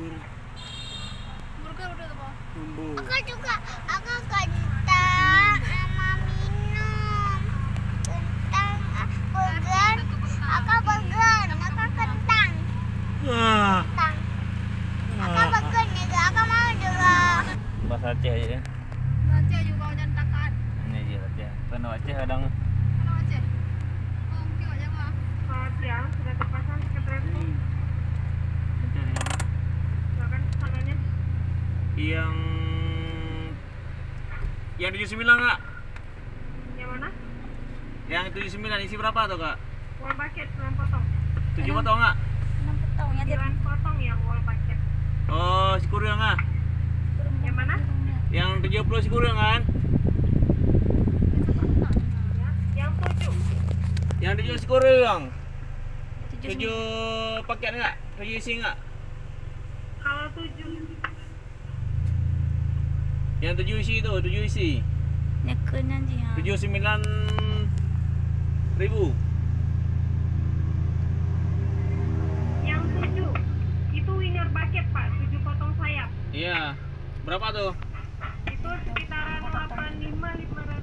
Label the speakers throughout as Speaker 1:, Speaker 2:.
Speaker 1: suara.
Speaker 2: Burger udah tuh, Pak.
Speaker 1: Bumbu.
Speaker 3: Aku juga, aku kentang sama minum. Kentang, burger, aku burger, aku kentang.
Speaker 1: Ah.
Speaker 3: Kentang. Aku burger juga, aku mau juga.
Speaker 4: Bahasa Aceh aja ya.
Speaker 2: Aceh juga hujan takat.
Speaker 4: Ini aja Aceh. Tanah Aceh kadang
Speaker 2: Mana Aceh? Oh, mungkin aja mah.
Speaker 5: Selamat siang, sudah terpasang sekretariatku.
Speaker 4: mencari nama
Speaker 5: Silakan pesanannya.
Speaker 1: Yang 79 Kak?
Speaker 5: Yang mana?
Speaker 1: Yang 79 isi berapa tuh Kak?
Speaker 5: Uang paket 6 potong.
Speaker 1: 7 potong Kak?
Speaker 2: 6 petongnya
Speaker 5: 9 potong ya uang paket.
Speaker 1: Oh, si Kuryong Kak?
Speaker 5: Yang mana?
Speaker 1: Yang 70 si Kuryong kan?
Speaker 5: Ya. Yang 7.
Speaker 1: Yang 7 si Kuryong. 7 paket enggak? 7 isi enggak?
Speaker 5: Kalau 7
Speaker 1: Yang 7 isi itu, 7 isi.
Speaker 2: Neken aja ya.
Speaker 1: 79 ribu.
Speaker 5: Yang 7 itu winger bucket Pak, 7 potong sayap.
Speaker 1: Iya. Berapa tuh?
Speaker 5: Itu sekitaran 85.500.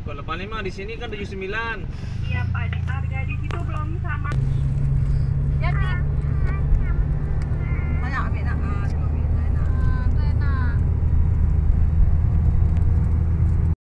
Speaker 1: Kok 85 di sini kan 79.
Speaker 5: Iya